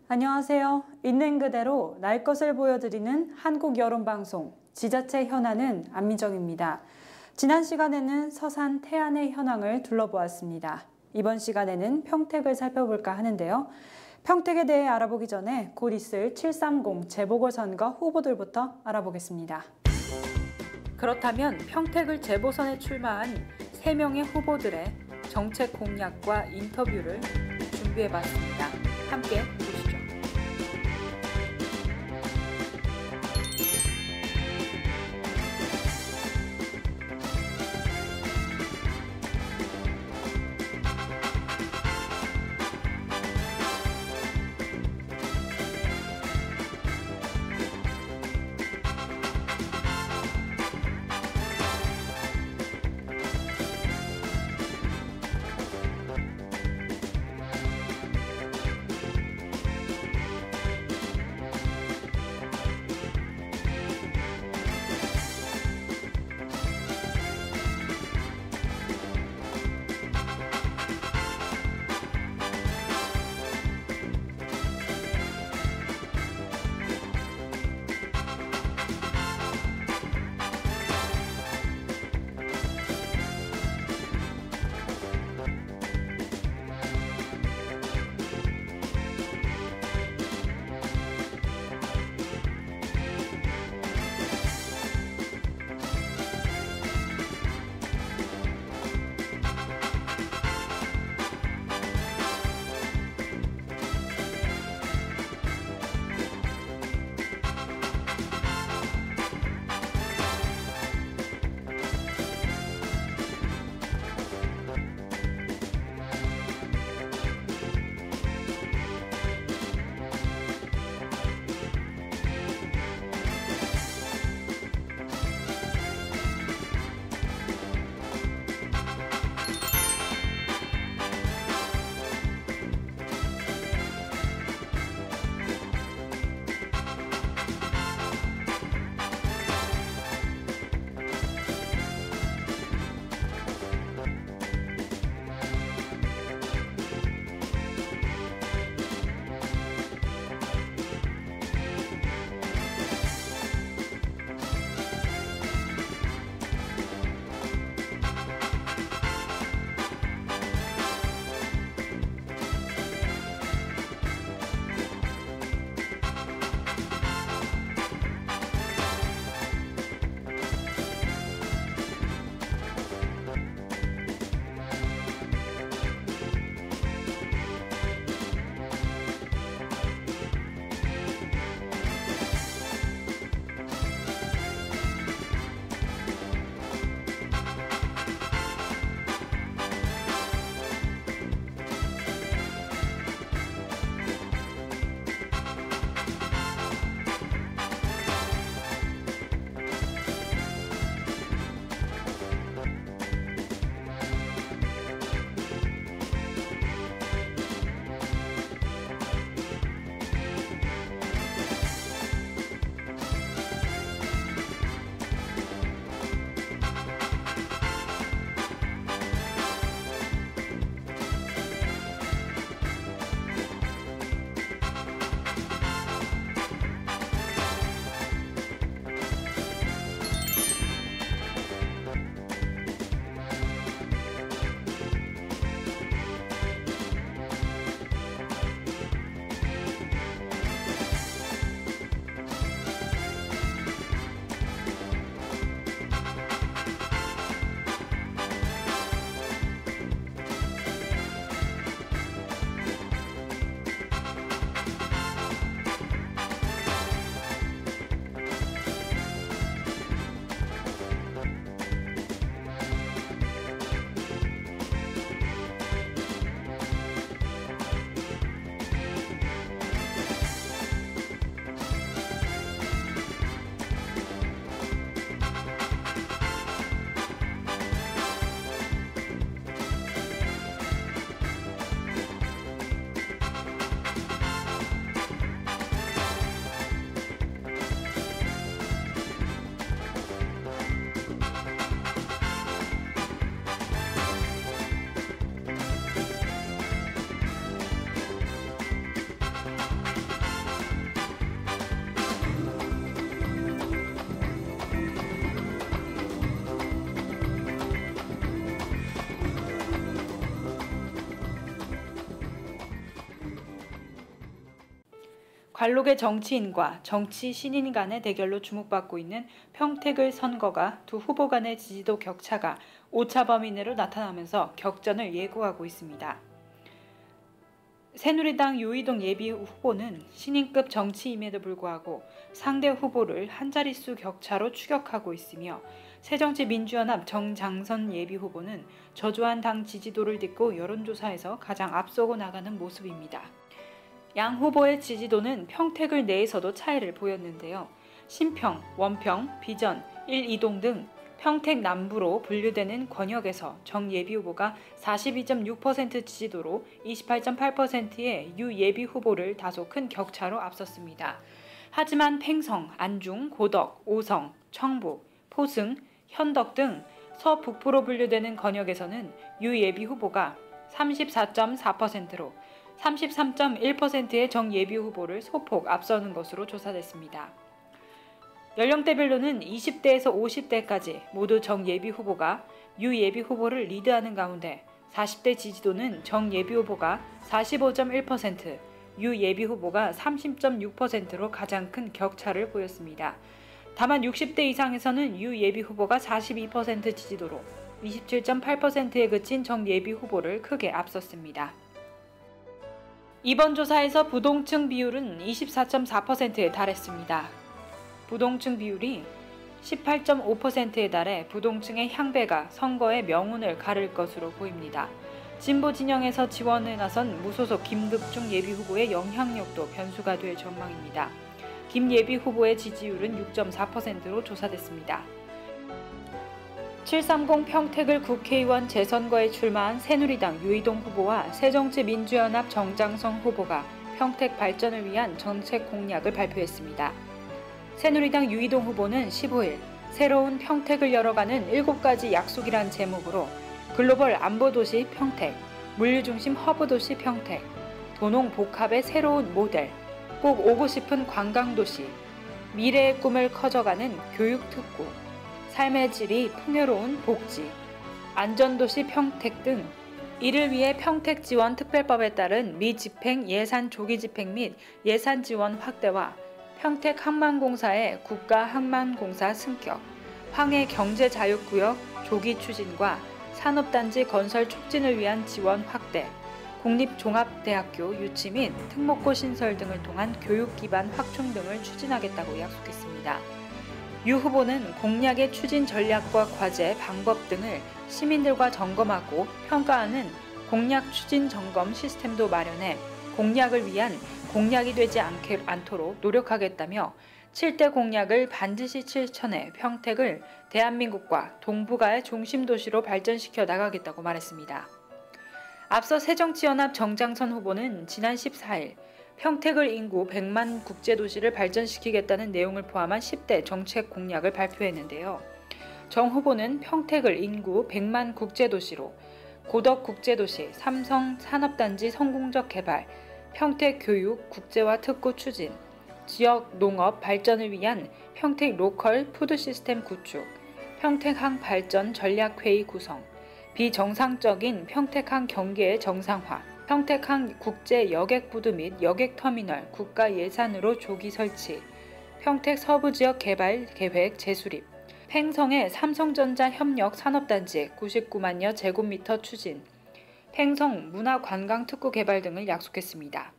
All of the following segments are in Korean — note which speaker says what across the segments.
Speaker 1: 안녕하세요. 있는 그대로 날 것을 보여드리는 한국 여론방송 지자체 현안은 안미정입니다. 지난 시간에는 서산 태안의 현황을 둘러보았습니다. 이번 시간에는 평택을 살펴볼까 하는데요. 평택에 대해 알아보기 전에 곧 있을 730 재보궐선거 후보들부터 알아보겠습니다. 그렇다면 평택을 재보선에 출마한 3명의 후보들의 정책 공약과 인터뷰를 준비해봤습니다. 함께 보시죠. 관록의 정치인과 정치 신인 간의 대결로 주목받고 있는 평택을 선거가 두 후보 간의 지지도 격차가 오차 범위 내로 나타나면서 격전을 예고하고 있습니다. 새누리당 유이동 예비 후보는 신인급 정치임에도 불구하고 상대 후보를 한 자릿수 격차로 추격하고 있으며 새정치민주연합 정장선 예비 후보는 저조한 당 지지도를 딛고 여론조사에서 가장 앞서고 나가는 모습입니다. 양 후보의 지지도는 평택을 내에서도 차이를 보였는데요. 신평, 원평, 비전, 1, 2동 등 평택 남부로 분류되는 권역에서 정 예비 후보가 42.6% 지지도로 28.8%의 유 예비 후보를 다소 큰 격차로 앞섰습니다. 하지만 팽성, 안중, 고덕, 오성, 청북, 포승, 현덕 등 서북부로 분류되는 권역에서는 유 예비 후보가 34.4%로 33.1%의 정 예비 후보를 소폭 앞서는 것으로 조사됐습니다. 연령대별로는 20대에서 50대까지 모두 정 예비 후보가 유 예비 후보를 리드하는 가운데 40대 지지도는 정 예비 후보가 45.1%, 유 예비 후보가 30.6%로 가장 큰 격차를 보였습니다. 다만 60대 이상에서는 유 예비 후보가 42% 지지도로 27.8%에 그친 정 예비 후보를 크게 앞섰습니다. 이번 조사에서 부동층 비율은 24.4%에 달했습니다. 부동층 비율이 18.5%에 달해 부동층의 향배가 선거의 명운을 가를 것으로 보입니다. 진보 진영에서 지원에 나선 무소속 김득중 예비 후보의 영향력도 변수가 될 전망입니다. 김 예비 후보의 지지율은 6.4%로 조사됐습니다. 730 평택을 국회의원 재선거에 출마한 새누리당 유이동 후보와 새정치민주연합 정장선 후보가 평택 발전을 위한 정책 공약을 발표했습니다. 새누리당 유이동 후보는 15일 새로운 평택을 열어가는 7가지 약속이란 제목으로 글로벌 안보도시 평택, 물류중심 허브도시 평택, 도농복합의 새로운 모델, 꼭 오고 싶은 관광도시, 미래의 꿈을 커져가는 교육특구, 삶의 질이 풍요로운 복지, 안전도시 평택 등 이를 위해 평택지원특별법에 따른 미집행 예산 조기집행 및 예산 지원 확대와 평택항만공사의 국가항만공사 승격, 황해경제자유구역 조기 추진과 산업단지 건설 촉진을 위한 지원 확대, 국립종합대학교 유치 및 특목고 신설 등을 통한 교육 기반 확충 등을 추진하겠다고 약속했습니다. 유 후보는 공약의 추진 전략과 과제, 방법 등을 시민들과 점검하고 평가하는 공약 추진 점검 시스템도 마련해 공약을 위한 공약이 되지 않도록 노력하겠다며 7대 공약을 반드시 실천해 평택을 대한민국과 동북아의 중심도시로 발전시켜 나가겠다고 말했습니다. 앞서 새정치연합 정장선 후보는 지난 14일 평택을 인구 100만 국제도시를 발전시키겠다는 내용을 포함한 10대 정책 공약을 발표했는데요. 정 후보는 평택을 인구 100만 국제도시로 고덕 국제도시, 삼성 산업단지 성공적 개발, 평택 교육 국제화 특구 추진, 지역 농업 발전을 위한 평택 로컬 푸드 시스템 구축, 평택항 발전 전략회의 구성, 비정상적인 평택항 경계의 정상화, 평택항 국제 여객부두 및 여객터미널 국가 예산으로 조기 설치, 평택 서부지역 개발 계획 재수립, 팽성의 삼성전자 협력 산업단지 99만여 제곱미터 추진, 팽성 문화관광특구 개발 등을 약속했습니다.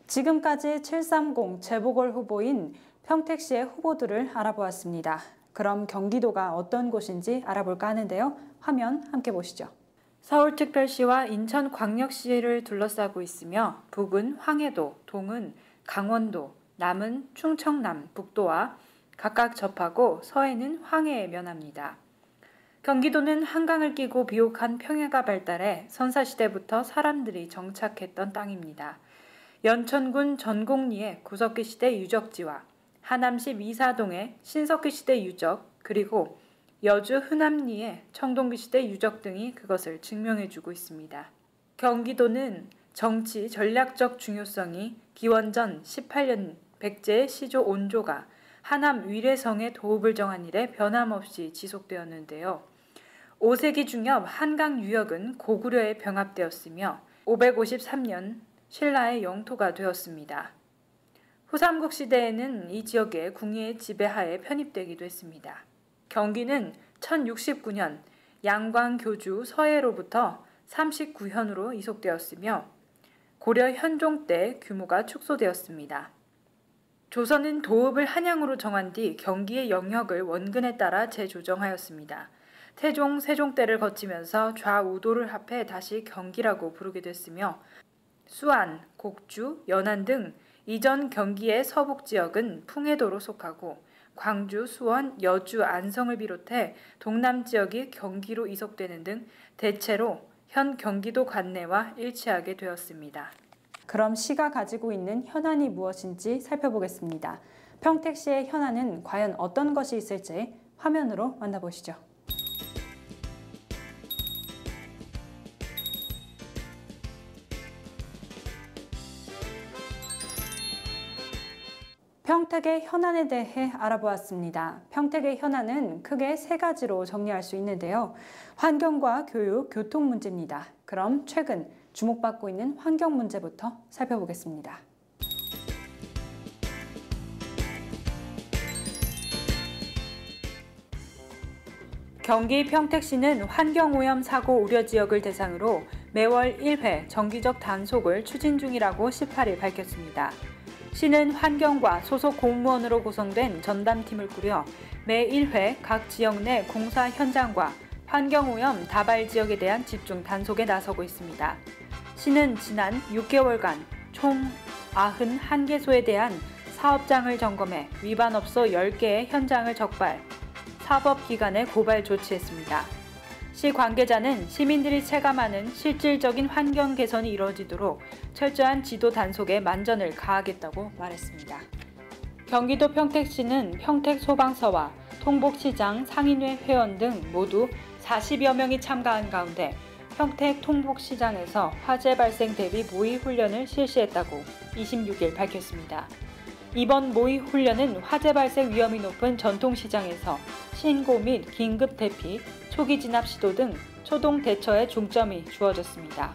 Speaker 1: 지금까지 730 재보궐 후보인 평택시의 후보들을 알아보았습니다. 그럼 경기도가 어떤 곳인지 알아볼까 하는데요. 화면 함께 보시죠. 서울특별시와 인천광역시를 둘러싸고 있으며 북은 황해도, 동은 강원도, 남은 충청남, 북도와 각각 접하고 서해는 황해에 면합니다. 경기도는 한강을 끼고 비옥한 평야가 발달해 선사시대부터 사람들이 정착했던 땅입니다. 연천군 전곡리의 구석기 시대 유적지와 하남시 미사동의 신석기 시대 유적, 그리고 여주 흔남리의 청동기 시대 유적 등이 그것을 증명해주고 있습니다. 경기도는 정치 전략적 중요성이 기원전 18년 백제의 시조 온조가 하남 위례성의 도읍을 정한 이래 변함없이 지속되었는데요. 5세기 중엽 한강 유역은 고구려에 병합되었으며 553년 신라의 영토가 되었습니다. 후삼국 시대에는 이 지역의 궁예의 지배하에 편입되기도 했습니다. 경기는 1069년 양광교주 서해로부터 39현으로 이속되었으며 고려 현종 때 규모가 축소되었습니다. 조선은 도읍을 한양으로 정한 뒤 경기의 영역을 원근에 따라 재조정하였습니다. 태종, 세종 때를 거치면서 좌우도를 합해 다시 경기라고 부르게 됐으며 수안, 곡주, 연안 등 이전 경기의 서북 지역은 풍해도로 속하고 광주, 수원, 여주, 안성을 비롯해 동남 지역이 경기로 이속되는 등 대체로 현 경기도 관내와 일치하게 되었습니다.
Speaker 2: 그럼 시가 가지고 있는 현안이 무엇인지 살펴보겠습니다. 평택시의 현안은 과연 어떤 것이 있을지 화면으로 만나보시죠. 평택의 현안에 대해 알아보았습니다. 평택의 현안은 크게 세 가지로 정리할 수 있는데요. 환경과 교육, 교통 문제입니다. 그럼 최근 주목받고 있는 환경 문제부터 살펴보겠습니다.
Speaker 1: 경기 평택시는 환경오염 사고 우려 지역을 대상으로 매월 1회 정기적 단속을 추진 중이라고 18일 밝혔습니다. 시는 환경과 소속 공무원으로 구성된 전담팀을 꾸려 매 1회 각 지역 내 공사 현장과 환경오염 다발 지역에 대한 집중 단속에 나서고 있습니다. 시는 지난 6개월간 총 91개소에 대한 사업장을 점검해 위반업소 10개의 현장을 적발, 사법기관에 고발 조치했습니다. 시 관계자는 시민들이 체감하는 실질적인 환경 개선이 이루어지도록 철저한 지도 단속에 만전을 가하겠다고 말했습니다. 경기도 평택시는 평택소방서와 통복시장 상인회 회원 등 모두 40여 명이 참가한 가운데 평택 통복시장에서 화재 발생 대비 모의 훈련을 실시했다고 26일 밝혔습니다. 이번 모의 훈련은 화재 발생 위험이 높은 전통시장에서 신고 및 긴급 대피, 초기 진압 시도 등 초동 대처에 중점이 주어졌습니다.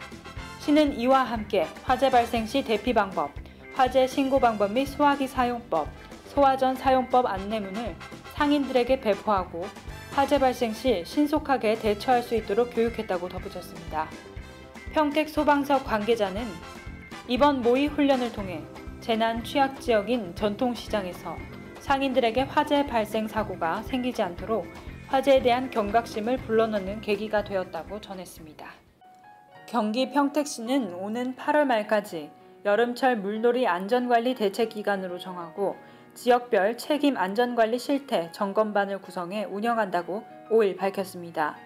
Speaker 1: 시는 이와 함께 화재 발생 시 대피 방법, 화재 신고 방법 및 소화기 사용법, 소화전 사용법 안내문을 상인들에게 배포하고 화재 발생 시 신속하게 대처할 수 있도록 교육했다고 덧붙였습니다. 평택소방서 관계자는 이번 모의 훈련을 통해 재난 취약 지역인 전통시장에서 상인들에게 화재 발생 사고가 생기지 않도록 화재에 대한 경각심을 불러넣는 계기가 되었다고 전했습니다. 경기 평택시는 오는 8월 말까지 여름철 물놀이 안전관리 대책기간으로 정하고 지역별 책임 안전관리 실태 점검반을 구성해 운영한다고 5일 밝혔습니다.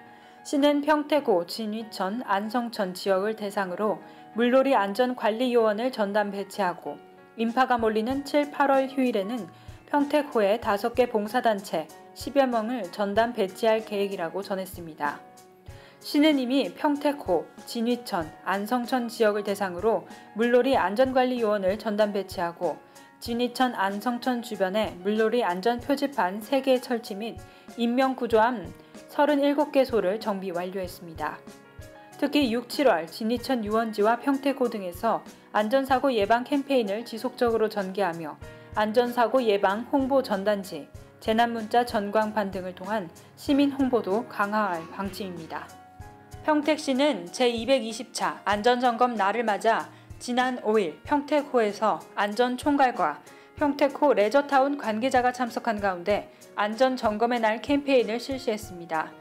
Speaker 1: 시는 평택호, 진위천, 안성천 지역을 대상으로 물놀이 안전관리요원을 전담 배치하고 인파가 몰리는 7, 8월 휴일에는 평택호에 5개 봉사단체 10여 명을 전담 배치할 계획이라고 전했습니다. 시는 이미 평택호, 진위천, 안성천 지역을 대상으로 물놀이 안전관리요원을 전담 배치하고 진위천, 안성천 주변에 물놀이 안전 표지판 3개 설치 및 인명구조함 37개소를 정비 완료했습니다. 특히 6, 7월 진위천 유원지와 평택호 등에서 안전사고 예방 캠페인을 지속적으로 전개하며 안전사고 예방 홍보 전단지, 재난문자 전광판 등을 통한 시민 홍보도 강화할 방침입니다. 평택시는 제220차 안전점검 날을 맞아 지난 5일 평택호에서 안전총괄과 평택호 레저타운 관계자가 참석한 가운데 안전점검의 날 캠페인을 실시했습니다.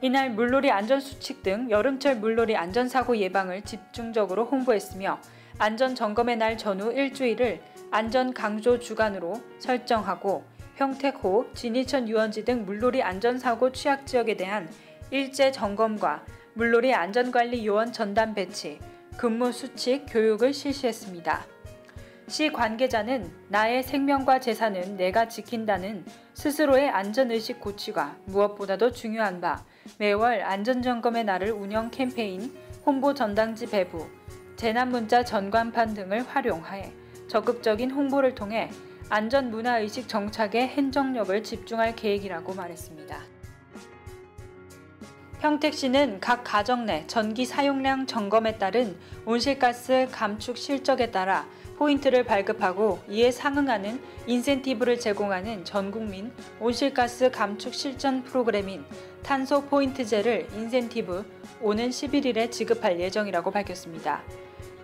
Speaker 1: 이날 물놀이 안전수칙 등 여름철 물놀이 안전사고 예방을 집중적으로 홍보했으며 안전점검의 날 전후 일주일을 안전강조 주간으로 설정하고 평택호, 진위천 유원지 등 물놀이 안전사고 취약지역에 대한 일제 점검과 물놀이 안전관리 요원 전담 배치, 근무 수칙 교육을 실시했습니다. 시 관계자는 나의 생명과 재산은 내가 지킨다는 스스로의 안전의식 고취가 무엇보다도 중요한 바 매월 안전점검의 날을 운영 캠페인, 홍보 전당지 배부, 재난문자 전광판 등을 활용하여 적극적인 홍보를 통해 안전문화의식 정착에 행정력을 집중할 계획이라고 말했습니다. 평택시는 각 가정 내 전기 사용량 점검에 따른 온실가스 감축 실적에 따라 포인트를 발급하고 이에 상응하는 인센티브를 제공하는 전국민 온실가스 감축 실천 프로그램인 탄소 포인트제를 인센티브 오는 11일에 지급할 예정이라고 밝혔습니다.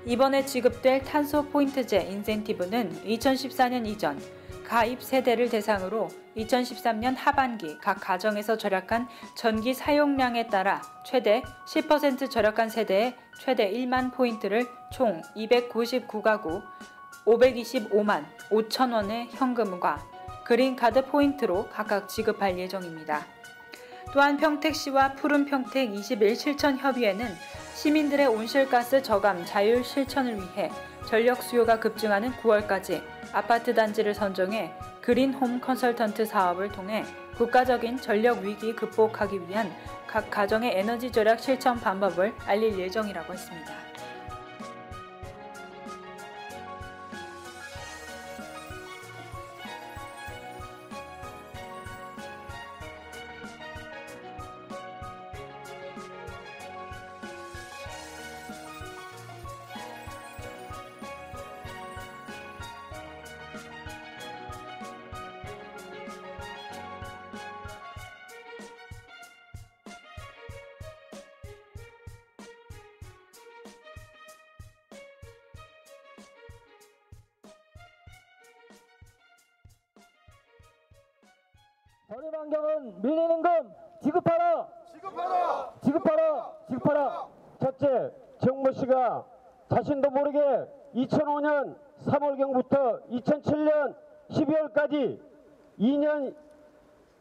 Speaker 1: 이번에 지급될 탄소 포인트제 인센티브는 2014년 이전 가입 세대를 대상으로 2013년 하반기 각 가정에서 절약한 전기 사용량에 따라 최대 10% 절약한 세대에 최대 1만 포인트를 총 299가구 525만 5천 원의 현금과 그린카드 포인트로 각각 지급할 예정입니다. 또한 평택시와 푸른평택 21 실천협의회는 시민들의 온실가스 저감 자율 실천을 위해 전력 수요가 급증하는 9월까지 아파트 단지를 선정해 그린홈 컨설턴트 사업을 통해 국가적인 전력 위기 극복하기 위한 각 가정의 에너지 절약 실천 방법을 알릴 예정이라고 했습니다.
Speaker 3: 버림 환경은 밀린 임금 지급하라! 지급하라! 지급하라! 지급하라! 첫째, 정모 씨가 자신도 모르게 2005년 3월경부터 2007년 12월까지 2년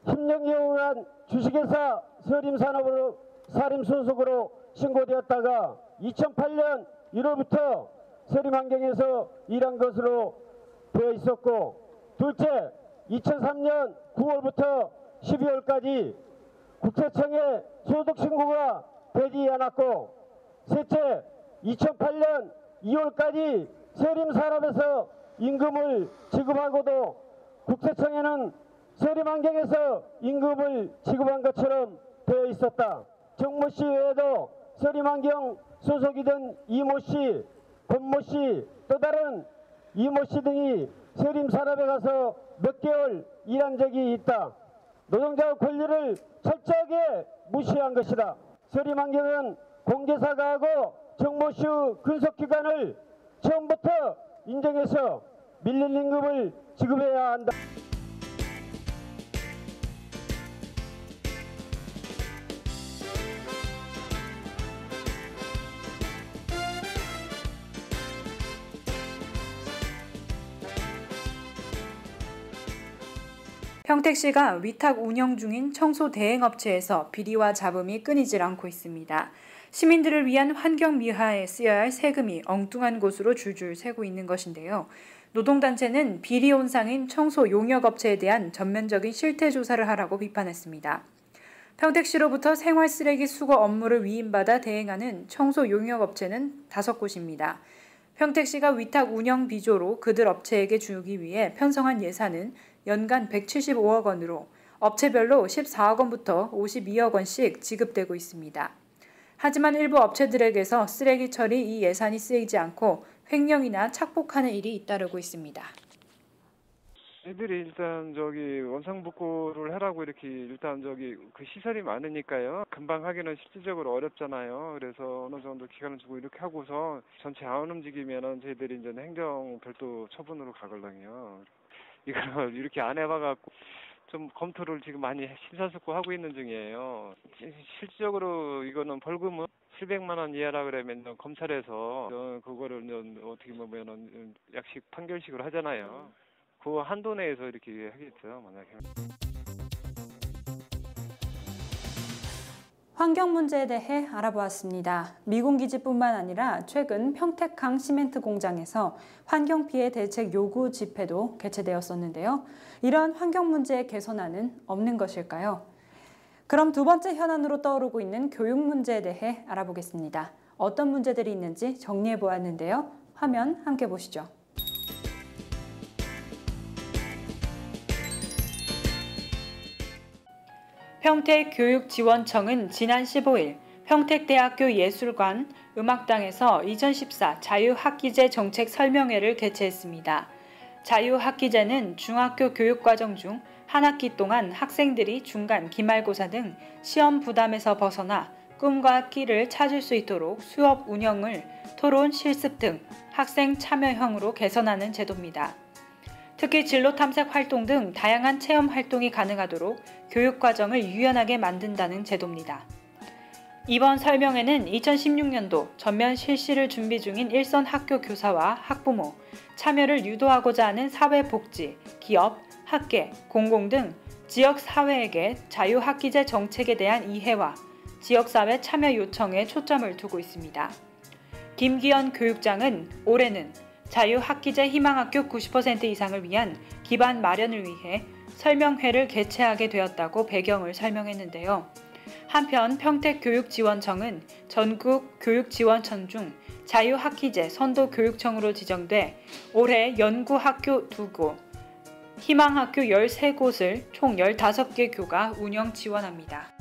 Speaker 3: 10년여간 주식회사 서림산업으로 소속으로 신고되었다가 2008년 1월부터 서림환경에서 일한 것으로 되어 있었고, 둘째, 2003년 9월부터 12월까지 국세청에 소득 신고가 되지 않았고, 셋째, 2008년 2월까지 서림산업에서 임금을 지급하고도 국세청에는 서림환경에서 임금을 지급한 것처럼 되어 있었다. 정모 씨 외에도 서림환경 소속이던 이모 씨, 권모 씨, 또 다른 이모 씨 등이 서림산업에 가서 몇 개월 일한 적이 있다. 노동자 권리를 철저하게 무시한 것이다. 서림환경은 공개사과하고 정모 씨 근속기간을 처음부터 인정해서 밀린 임금을 지급해야 한다.
Speaker 1: 평택시가 위탁 운영 중인 청소 대행업체에서 비리와 잡음이 끊이질 않고 있습니다. 시민들을 위한 환경 미화에 쓰여야 할 세금이 엉뚱한 곳으로 줄줄 새고 있는 것인데요. 노동단체는 비리 온상인 청소 용역업체에 대한 전면적인 실태 조사를 하라고 비판했습니다. 평택시로부터 생활쓰레기 수거 업무를 위임받아 대행하는 청소 용역업체는 5곳입니다. 평택시가 위탁 운영 비조로 그들 업체에게 주기 위해 편성한 예산은 연간 175억 원으로 업체별로 14억 원부터 52억 원씩 지급되고 있습니다. 하지만 일부 업체들에게서 쓰레기 처리 이 예산이 쓰이지 않고 횡령이나 착복하는 일이 잇따르고 있습니다.
Speaker 4: 애들이 일단 원상복구를 하라고 이렇게 그 시설이 많으니까요. 금방 하기는 실질적으로 어렵잖아요. 그래서 어느 정도 기간을 주고 이렇게 하고서 전체 안 움직이면은 저희들이 이제 행정 별도 처분으로 가거든요. 이걸 이렇게 안 해봐갖고 좀 검토를 지금 많이 심사숙고하고 있는 중이에요. 실질적으로 이거는 벌금은 700만 원 이하라 그러면 검찰에서 그거를 어떻게 보면은 약식 판결식으로 하잖아요. 그 한도 내에서 이렇게 하겠죠, 만약에.
Speaker 2: 환경 문제에 대해 알아보았습니다. 미군기지뿐만 아니라 최근 평택 강시멘트 공장에서 환경피해 대책 요구 집회도 개최되었었는데요. 이러한 환경 문제의 개선안은 없는 것일까요? 그럼 두 번째 현안으로 떠오르고 있는 교육 문제에 대해 알아보겠습니다. 어떤 문제들이 있는지 정리해 보았는데요. 화면 함께 보시죠. 평택교육지원청은 지난 15일 평택대학교 예술관
Speaker 1: 음악당에서 2014 자유학기제 정책 설명회를 개최했습니다. 자유학기제는 중학교 교육과정 중 한 학기 동안 학생들이 중간, 기말고사 등 시험 부담에서 벗어나 꿈과 끼를 찾을 수 있도록 수업 운영을 토론, 실습 등 학생 참여형으로 개선하는 제도입니다. 특히 진로 탐색 활동 등 다양한 체험 활동이 가능하도록 교육과정을 유연하게 만든다는 제도입니다. 이번 설명회는 2016년도 전면 실시를 준비 중인 일선 학교 교사와 학부모, 참여를 유도하고자 하는 사회복지, 기업, 학계, 공공 등 지역사회에게 자유학기제 정책에 대한 이해와 지역사회 참여 요청에 초점을 두고 있습니다. 김기현 교육장은 올해는 자유학기제 희망학교 90% 이상을 위한 기반 마련을 위해 설명회를 개최하게 되었다고 배경을 설명했는데요. 한편 평택교육지원청은 전국 교육지원청 중 자유학기제 선도교육청으로 지정돼 올해 연구학교 2곳, 희망학교 13곳을 총 15개 교가 운영 지원합니다.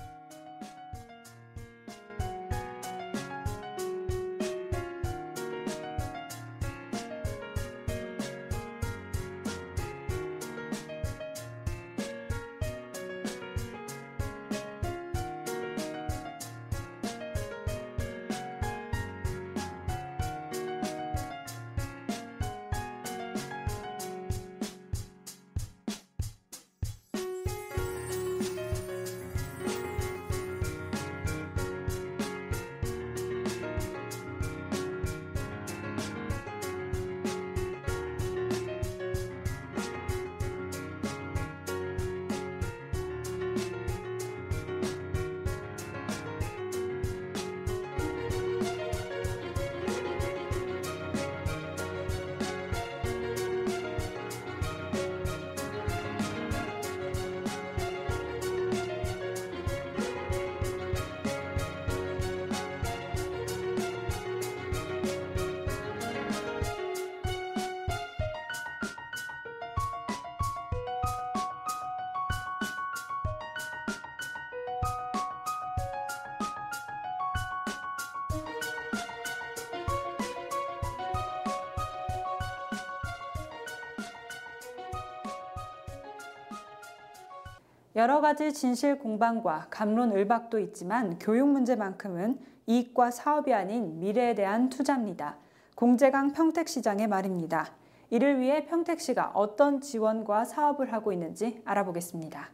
Speaker 2: 여러 가지 진실 공방과 갑론 을박도 있지만 교육 문제만큼은 이익과 사업이 아닌 미래에 대한 투자입니다. 공재강 평택시장의 말입니다. 이를 위해 평택시가 어떤 지원과 사업을 하고 있는지 알아보겠습니다.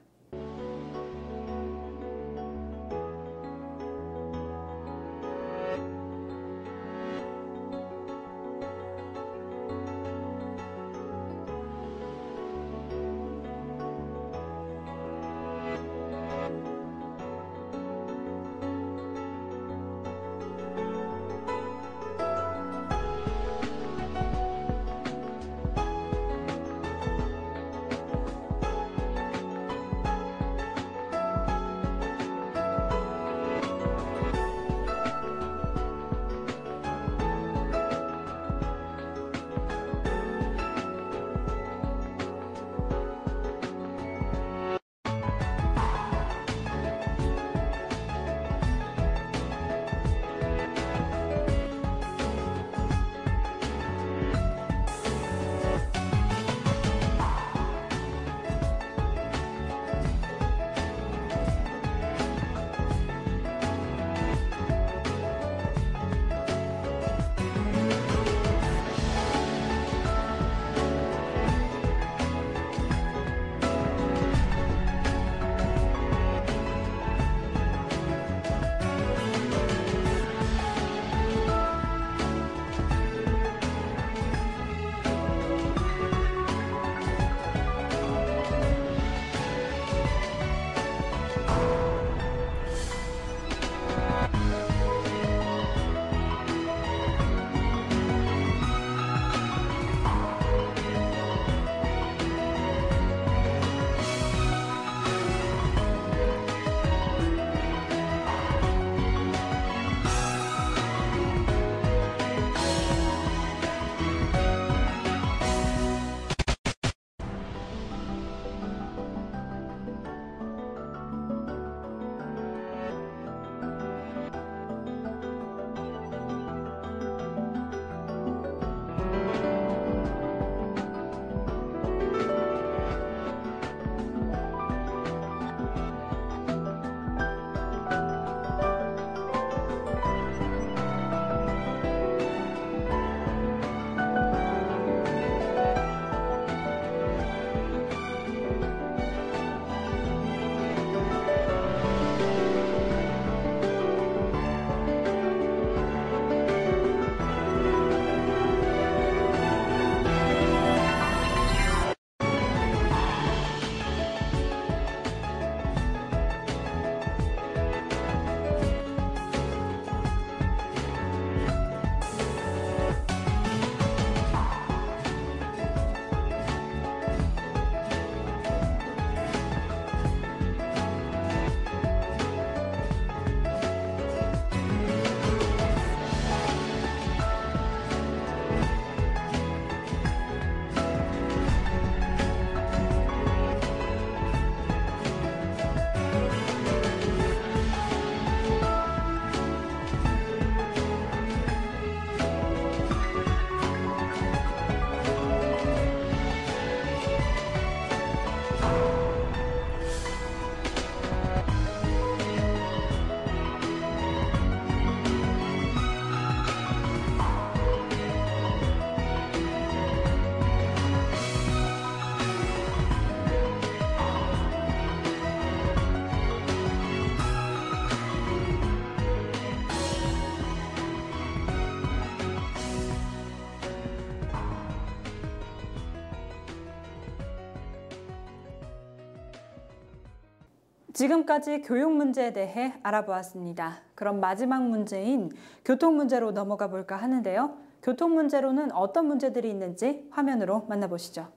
Speaker 2: 지금까지 교육 문제에 대해 알아보았습니다. 그럼 마지막 문제인 교통 문제로 넘어가 볼까 하는데요. 교통 문제로는 어떤 문제들이 있는지 화면으로 만나보시죠.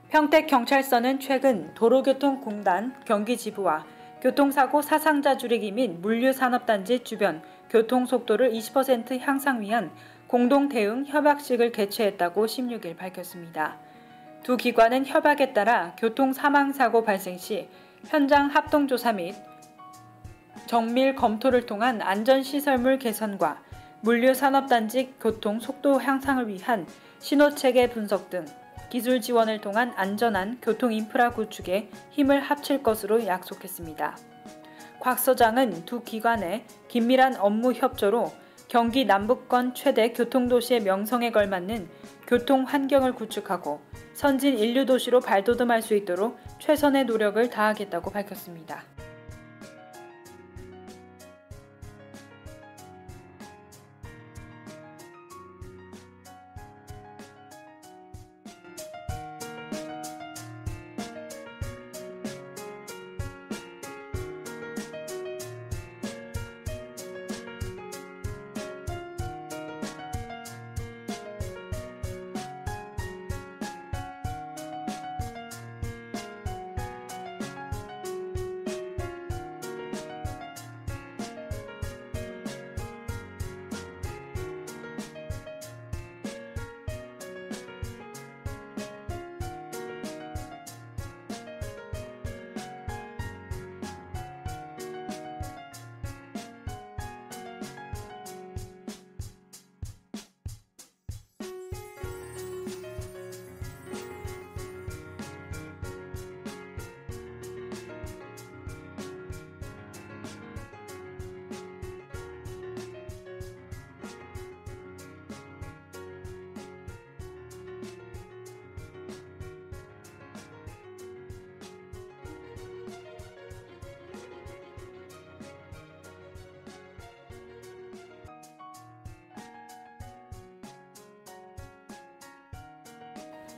Speaker 1: 평택경찰서는 최근 도로교통공단 경기지부와 교통사고 사상자 줄이기 및 물류산업단지 주변 교통속도를 20% 향상 위한 공동대응 협약식을 개최했다고 16일 밝혔습니다. 두 기관은 협약에 따라 교통사망사고 발생 시 현장 합동조사 및 정밀 검토를 통한 안전시설물 개선과 물류산업단지 교통속도 향상을 위한 신호체계 분석 등 기술 지원을 통한 안전한 교통인프라 구축에 힘을 합칠 것으로 약속했습니다. 곽 서장은 두 기관의 긴밀한 업무 협조로 경기 남부권 최대 교통도시의 명성에 걸맞는 교통 환경을 구축하고 선진 인류 도시로 발돋움할 수 있도록 최선의 노력을 다하겠다고 밝혔습니다.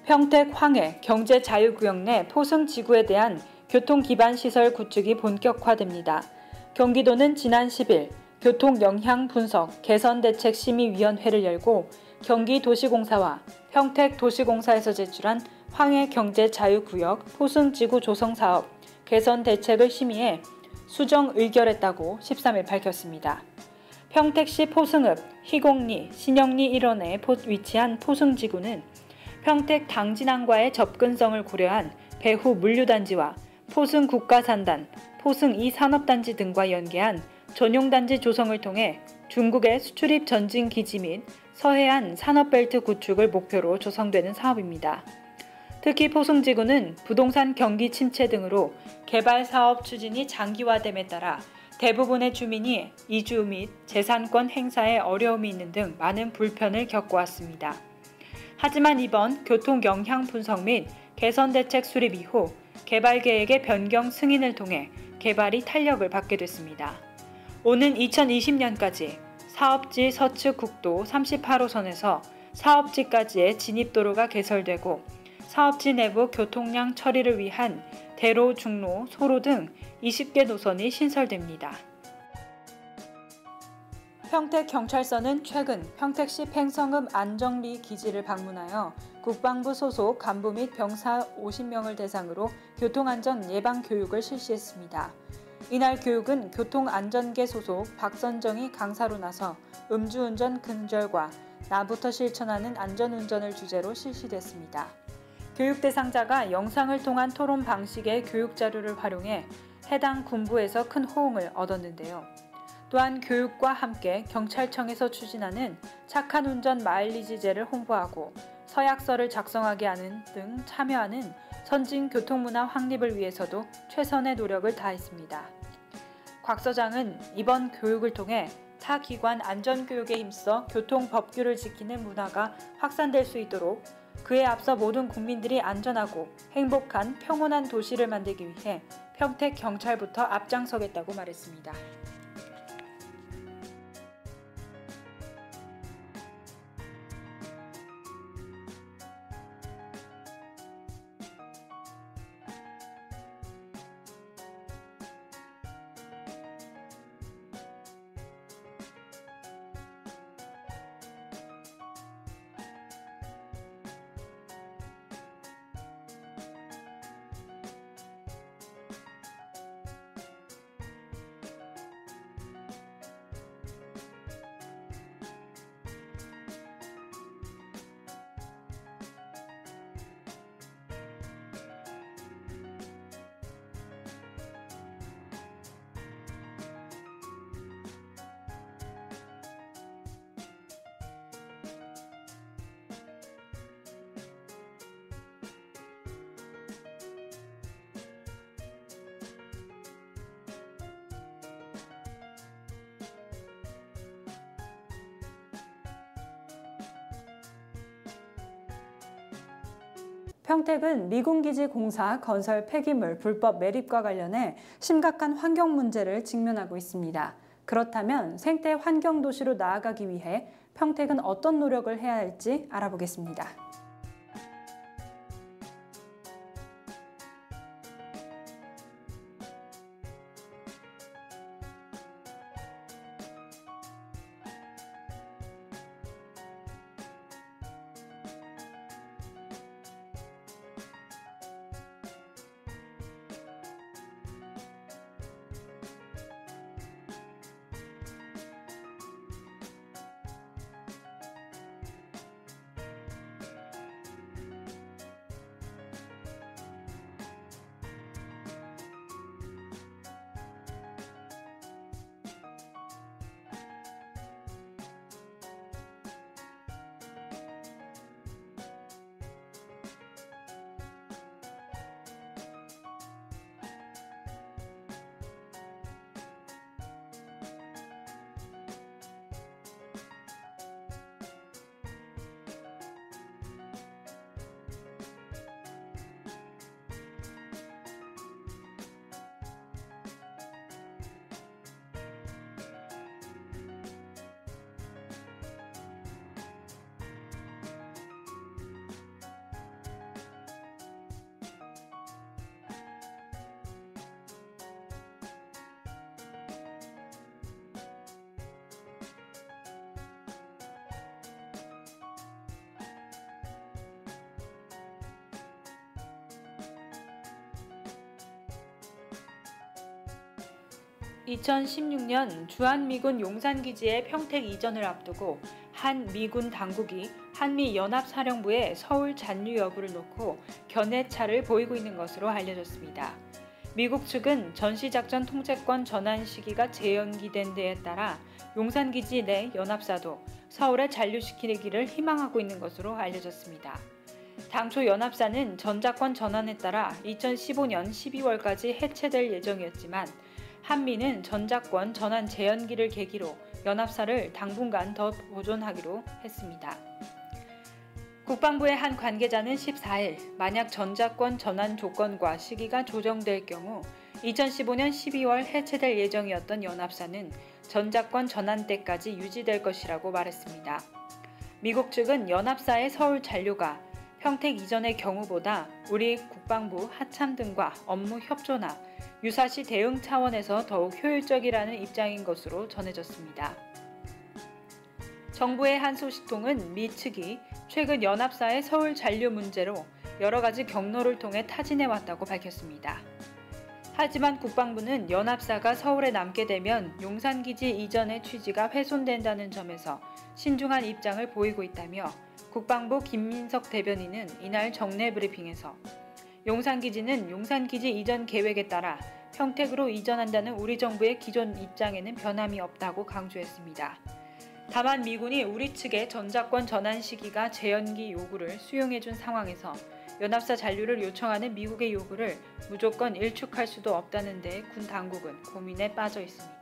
Speaker 1: 평택 황해 경제자유구역 내 포승지구에 대한 교통기반시설 구축이 본격화됩니다. 경기도는 지난 10일 교통영향분석 개선대책심의위원회를 열고 경기도시공사와 평택도시공사에서 제출한 황해 경제자유구역 포승지구 조성사업 개선대책을 심의해 수정 의결했다고 13일 밝혔습니다. 평택시 포승읍 희곡리, 신영리 일원에 위치한 포승지구는 평택 당진항과의 접근성을 고려한 배후 물류단지와 포승 국가산단, 포승 2산업단지 등과 연계한 전용단지 조성을 통해 중국의 수출입 전진 기지 및 서해안 산업벨트 구축을 목표로 조성되는 사업입니다. 특히 포승지구는 부동산 경기 침체 등으로 개발 사업 추진이 장기화됨에 따라 대부분의 주민이 이주 및 재산권 행사에 어려움이 있는 등 많은 불편을 겪어왔습니다. 하지만 이번 교통 영향 분석 및 개선 대책 수립 이후 개발 계획의 변경 승인을 통해 개발이 탄력을 받게 됐습니다. 오는 2020년까지 사업지 서측 국도 38호선에서 사업지까지의 진입도로가 개설되고 사업지 내부 교통량 처리를 위한 대로, 중로, 소로 등 20개 노선이 신설됩니다. 평택경찰서는 최근 평택시 팽성읍 안정리 기지를 방문하여 국방부 소속 간부 및 병사 50명을 대상으로 교통안전 예방 교육을 실시했습니다. 이날 교육은 교통안전계 소속 박선정이 강사로 나서 음주운전 근절과 나부터 실천하는 안전운전을 주제로 실시됐습니다. 교육 대상자가 영상을 통한 토론 방식의 교육 자료를 활용해 해당 군부에서 큰 호응을 얻었는데요. 또한 교육과 함께 경찰청에서 추진하는 착한 운전 마일리지제를 홍보하고 서약서를 작성하게 하는 등 참여하는 선진 교통문화 확립을 위해서도 최선의 노력을 다했습니다. 곽 서장은 이번 교육을 통해 타 기관 안전교육에 힘써 교통법규를 지키는 문화가 확산될 수 있도록 그에 앞서 모든 국민들이 안전하고 행복한 평온한 도시를 만들기 위해 평택경찰부터 앞장서겠다고 말했습니다.
Speaker 2: 평택은 미군기지 공사 건설 폐기물 불법 매립과 관련해 심각한 환경 문제를 직면하고 있습니다. 그렇다면 생태 환경 도시로 나아가기 위해 평택은 어떤 노력을 해야 할지 알아보겠습니다.
Speaker 1: (2016년) 주한미군 용산기지의 평택 이전을 앞두고 한 미군 당국이 한미연합사령부의 서울 잔류 여부를 놓고 견해차를 보이고 있는 것으로 알려졌습니다. 미국 측은 전시작전 통제권 전환 시기가 재연기된 데에 따라 용산기지 내 연합사도 서울에 잔류시키기를 희망하고 있는 것으로 알려졌습니다. 당초 연합사는 전자권 전환에 따라 2015년 12월까지 해체될 예정이었지만 한미는 전자권 전환 재연기를 계기로 연합사를 당분간 더 보존하기로 했습니다. 국방부의 한 관계자는 14일 만약 전자권 전환 조건과 시기가 조정될 경우 2015년 12월 해체될 예정이었던 연합사는 전자권 전환 때까지 유지될 것이라고 말했습니다. 미국 측은 연합사의 서울 잔류가 평택 이전의 경우보다 우리 국방부 하참 등과 업무 협조나 유사시 대응 차원에서 더욱 효율적이라는 입장인 것으로 전해졌습니다. 정부의 한 소식통은 미 측이 최근 연합사의 서울 잔류 문제로 여러 가지 경로를 통해 타진해왔다고 밝혔습니다. 하지만 국방부는 연합사가 서울에 남게 되면 용산기지 이전의 취지가 훼손된다는 점에서 신중한 입장을 보이고 있다며 국방부 김민석 대변인은 이날 정례 브리핑에서 용산기지는 용산기지 이전 계획에 따라 평택으로 이전한다는 우리 정부의 기존 입장에는 변함이 없다고 강조했습니다. 다만 미군이 우리 측의 전자권 전환 시기가 재연기 요구를 수용해준 상황에서 연합사 잔류를 요청하는 미국의 요구를 무조건 일축할 수도 없다는 데 군 당국은 고민에 빠져 있습니다.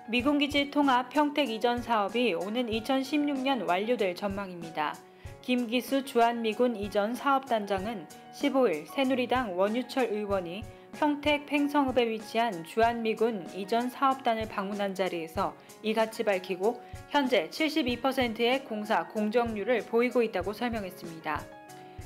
Speaker 1: 미군기지 통합 평택 이전 사업이 오는 2016년 완료될 전망입니다. 김기수 주한미군 이전 사업단장은 15일 새누리당 원유철 의원이 평택 팽성읍에 위치한 주한미군 이전 사업단을 방문한 자리에서 이같이 밝히고 현재 72%의 공사 공정률을 보이고 있다고 설명했습니다.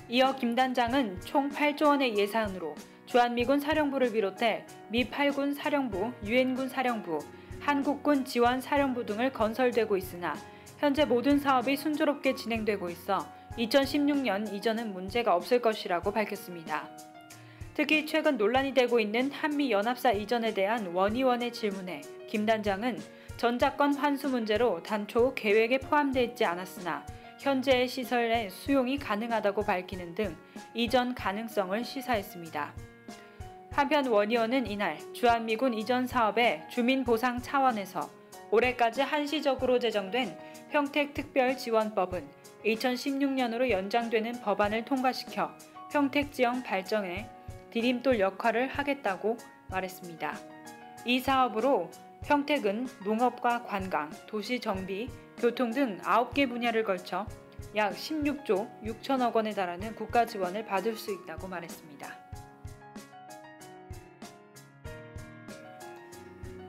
Speaker 1: 이어 김 단장은 총 8조 원의 예산으로 주한미군 사령부를 비롯해 미 8군 사령부, 유엔군 사령부, 한국군 지원사령부 등을 건설되고 있으나 현재 모든 사업이 순조롭게 진행되고 있어 2016년 이전은 문제가 없을 것이라고 밝혔습니다. 특히 최근 논란이 되고 있는 한미연합사 이전에 대한 원의원의 질문에 김 단장은 전작권 환수 문제로 단초 계획에 포함되어 있지 않았으나 현재의 시설의 수용이 가능하다고 밝히는 등 이전 가능성을 시사했습니다. 한편 원의원은 이날 주한미군 이전 사업의 주민보상 차원에서 올해까지 한시적으로 제정된 평택특별지원법은 2016년으로 연장되는 법안을 통과시켜 평택 지역 발전에 디딤돌 역할을 하겠다고 말했습니다. 이 사업으로 평택은 농업과 관광, 도시 정비, 교통 등 9개 분야를 걸쳐 약 16조 6천억 원에 달하는 국가 지원을 받을 수 있다고 말했습니다.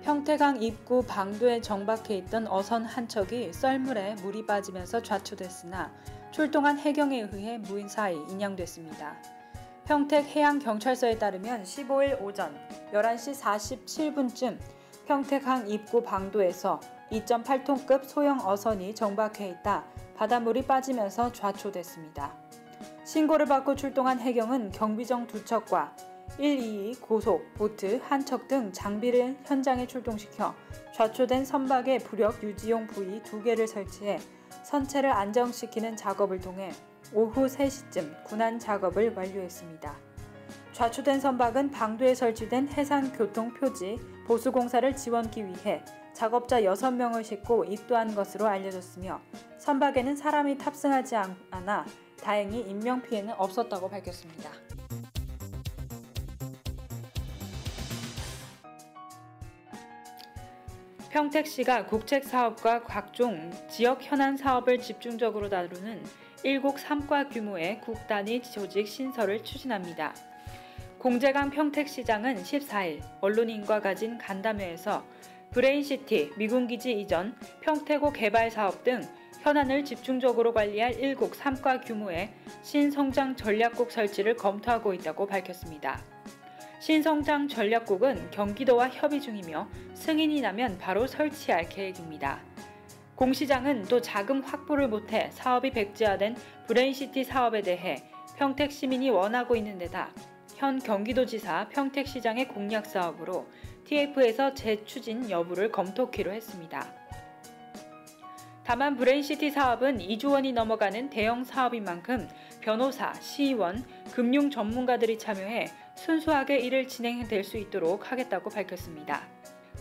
Speaker 1: 평택항 입구 방도에 정박해 있던 어선 한 척이 썰물에 물이 빠지면서 좌초됐으나 출동한 해경에 의해 무사히 인양됐습니다. 평택해양경찰서에 따르면 15일 오전 11시 47분쯤 평택항 입구 방도에서 2.8톤급 소형 어선이 정박해 있다 바닷물이 빠지면서 좌초됐습니다. 신고를 받고 출동한 해경은 경비정 2척과 122 고속, 보트 한 척 등 장비를 현장에 출동시켜 좌초된 선박에 부력 유지용 부위 2개를 설치해 선체를 안정시키는 작업을 통해 오후 3시쯤 군안 작업을 완료했습니다. 좌초된 선박은 방도에 설치된 해상교통 표지 보수공사를 지원하기 위해 작업자 6명을 싣고 입도한 것으로 알려졌으며 선박에는 사람이 탑승하지 않아 다행히 인명피해는 없었다고 밝혔습니다. 평택시가 국책사업과 각종 지역 현안 사업을 집중적으로 다루는 1곡 3과 규모의 국단위 조직 신설을 추진합니다. 공재강 평택시장은 14일 언론인과 가진 간담회에서 브레인시티, 미군기지 이전, 평택호 개발 사업 등 현안을 집중적으로 관리할 1곡 3과 규모의 신성장 전략국 설치를 검토하고 있다고 밝혔습니다. 신성장 전략국은 경기도와 협의 중이며 승인이 나면 바로 설치할 계획입니다. 공 시장은 또 자금 확보를 못해 사업이 백지화된 브레인시티 사업에 대해 평택 시민이 원하고 있는 데다 현 경기도지사 평택시장의 공약 사업으로 TF에서 재추진 여부를 검토키로 했습니다. 다만 브레인시티 사업은 2조 원이 넘어가는 대형 사업인 만큼 변호사, 시의원, 금융 전문가들이 참여해 순수하게 일을 진행될 수 있도록 하겠다고 밝혔습니다.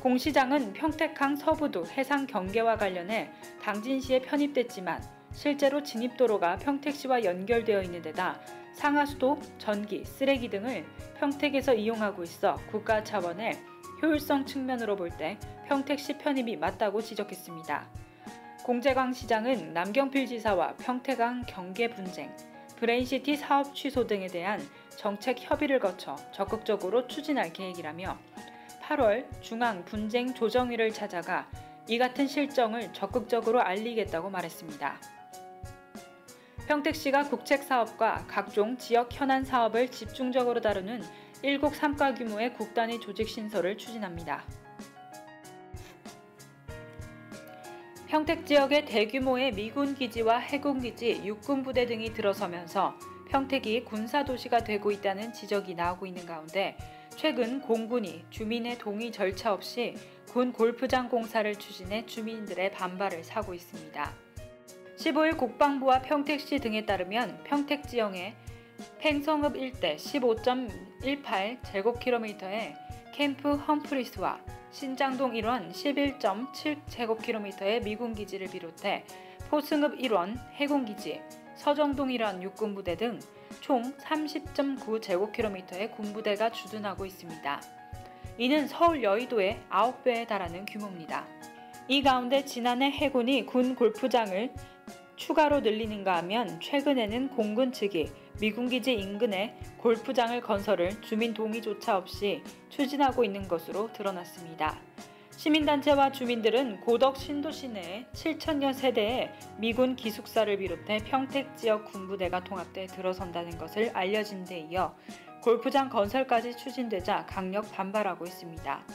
Speaker 1: 공 시장은 평택항 서부도 해상 경계와 관련해 당진시에 편입됐지만 실제로 진입도로가 평택시와 연결되어 있는 데다 상하수도, 전기, 쓰레기 등을 평택에서 이용하고 있어 국가 차원의 효율성 측면으로 볼 때 평택시 편입이 맞다고 지적했습니다. 공재광 시장은 남경필 지사와 평택항 경계 분쟁, 브레인시티 사업 취소 등에 대한 정책 협의를 거쳐 적극적으로 추진할 계획이라며 8월 중앙 분쟁 조정위를 찾아가 이 같은 실정을 적극적으로 알리겠다고 말했습니다. 평택시가 국책사업과 각종 지역 현안 사업을 집중적으로 다루는 1곡 3과 규모의 국단위 조직 신설을 추진합니다. 평택 지역의 대규모의 미군 기지와 해군 기지, 육군 부대 등이 들어서면서 평택이 군사도시가 되고 있다는 지적이 나오고 있는 가운데 최근 공군이 주민의 동의 절차 없이 군 골프장 공사를 추진해 주민들의 반발을 사고 있습니다. 15일 국방부와 평택시 등에 따르면 평택 지역의 팽성읍 일대 15.18제곱킬로미터의 캠프 험프리스와 신장동 일원 11.7제곱킬로미터의 미군기지를 비롯해 포승읍 일원 해군기지, 서정동 일원 육군부대 등 총 30.9제곱킬로미터의 군부대가 주둔하고 있습니다. 이는 서울 여의도의 9배에 달하는 규모입니다. 이 가운데 지난해 해군이 군 골프장을 추가로 늘리는가 하면 최근에는 공군 측이 미군기지 인근에 골프장을 건설을 주민 동의조차 없이 추진하고 있는 것으로 드러났습니다. 시민단체와 주민들은 고덕 신도시 내에 7,000여 세대의 미군 기숙사를 비롯해 평택 지역 군부대가 통합돼 들어선다는 것을 알려진 데 이어 골프장 건설까지 추진되자 강력 반발하고 있습니다.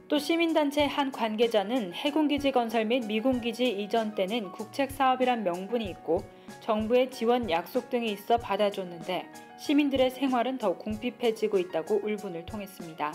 Speaker 1: 또 시민단체 한 관계자는 해군기지 건설 및 미군기지 이전 때는 국책사업이란 명분이 있고 정부의 지원 약속 등이 있어 받아줬는데 시민들의 생활은 더 궁핍해지고 있다고 울분을 통했습니다.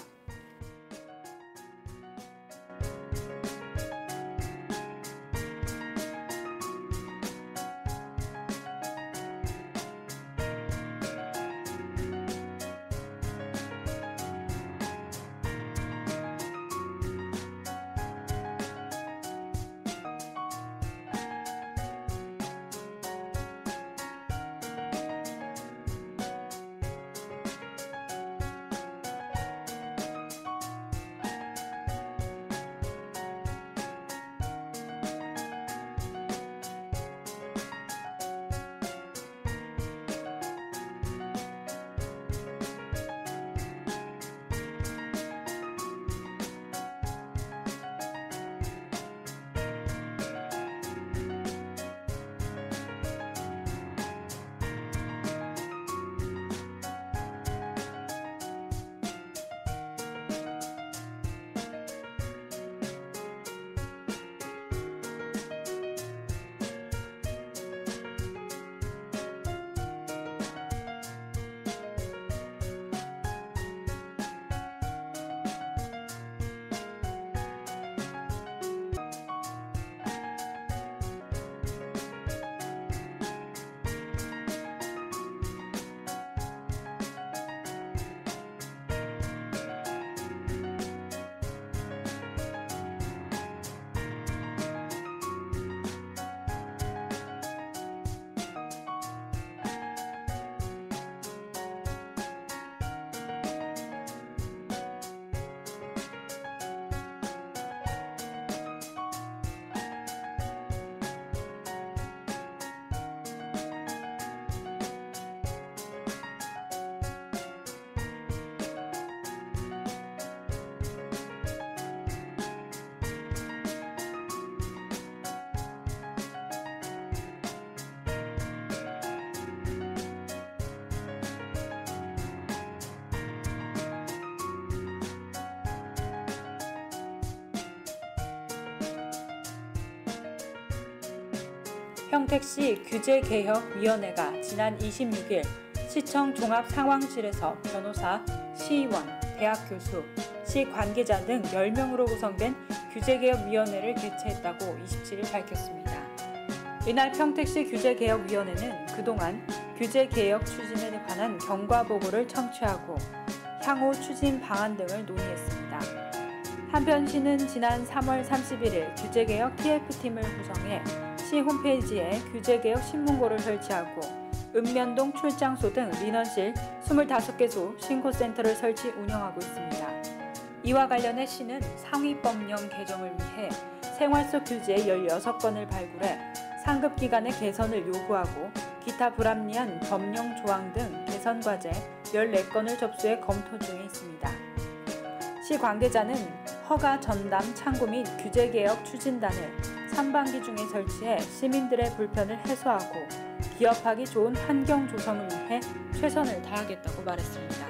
Speaker 1: 평택시 규제개혁위원회가 지난 26일 시청 종합상황실에서 변호사, 시의원, 대학 교수, 시 관계자 등 10명으로 구성된 규제개혁위원회를 개최했다고 27일 밝혔습니다. 이날 평택시 규제개혁위원회는 그동안 규제개혁 추진에 관한 경과보고를 청취하고 향후 추진 방안 등을 논의했습니다. 한편 시는 지난 3월 31일 규제개혁 TF팀을 구성해 시 홈페이지에 규제개혁 신문고를 설치하고 읍면동 출장소 등 민원실 25개소 신고센터를 설치 운영하고 있습니다. 이와 관련해 시는 상위법령 개정을 위해 생활 속 규제 16건을 발굴해 상급 기관의 개선을 요구하고 기타 불합리한 법령 조항 등 개선 과제 14건을 접수해 검토 중에 있습니다. 시 관계자는 허가 전담 창구 및 규제개혁 추진단을 상반기 중에 설치해 시민들의 불편을 해소하고 기업하기 좋은 환경 조성을 위해 최선을 다하겠다고 말했습니다.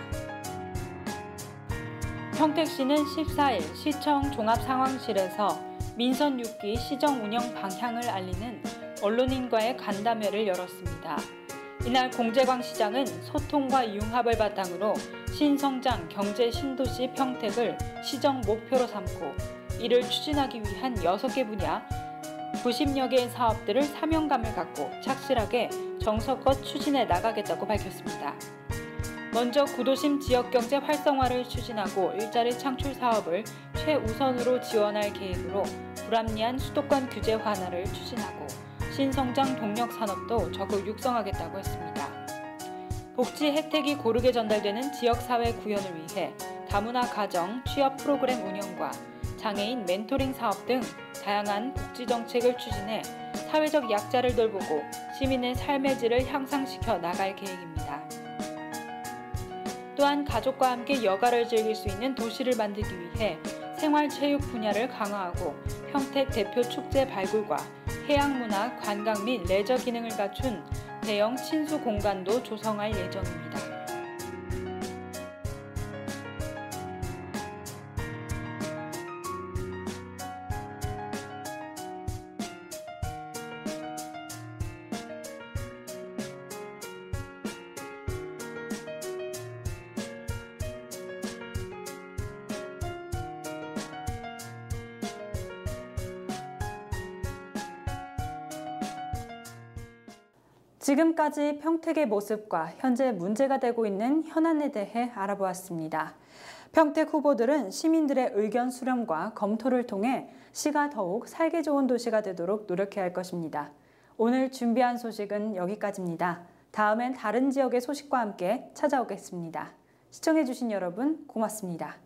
Speaker 1: 평택시는 14일 시청 종합상황실에서 민선 6기 시정 운영 방향을 알리는 언론인과의 간담회를 열었습니다. 이날 공재광 시장은 소통과 융합을 바탕으로 신성장 경제 신도시 평택을 시정 목표로 삼고 이를 추진하기 위한 6개 분야 90여 개의 사업들을 사명감을 갖고 착실하게 정성껏 추진해 나가겠다고 밝혔습니다. 먼저 구도심 지역경제 활성화를 추진하고 일자리 창출 사업을 최우선으로 지원할 계획으로 불합리한 수도권 규제 완화를 추진하고 신성장 동력 산업도 적극 육성하겠다고 했습니다. 복지 혜택이 고르게 전달되는 지역사회 구현을 위해 다문화 가정, 취업 프로그램 운영과 장애인 멘토링 사업 등 다양한 복지 정책을 추진해 사회적 약자를 돌보고 시민의 삶의 질을 향상시켜 나갈 계획입니다. 또한 가족과 함께 여가를 즐길 수 있는 도시를 만들기 위해 생활체육 분야를 강화하고 평택 대표 축제 발굴과 해양문화, 관광 및 레저 기능을 갖춘 대형 친수 공간도 조성할 예정입니다.
Speaker 2: 지금까지 평택의 모습과 현재 문제가 되고 있는 현안에 대해 알아보았습니다. 평택 후보들은 시민들의 의견 수렴과 검토를 통해 시가 더욱 살기 좋은 도시가 되도록 노력해야 할 것입니다. 오늘 준비한 소식은 여기까지입니다. 다음엔 다른 지역의 소식과 함께 찾아오겠습니다. 시청해주신 여러분 고맙습니다.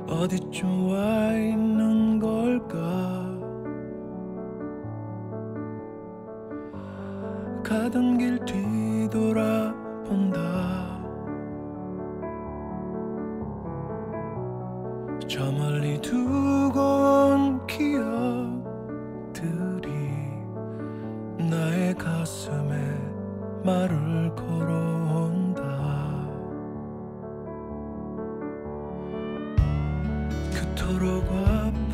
Speaker 5: 어디쯤 와 있는 걸까? 가던 길 뒤돌아본다. 저 멀리 두고 온 기억들이 나의 가슴에 말을 걸어온다. 그토록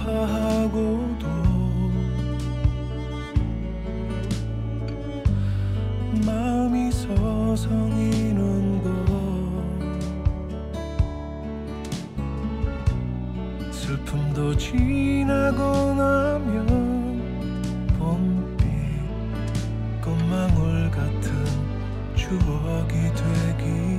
Speaker 5: 아파하고도 마음이 서성이는 것, 슬픔도 지나고 나면 봄빛 꽃망울 같은 추억이 되기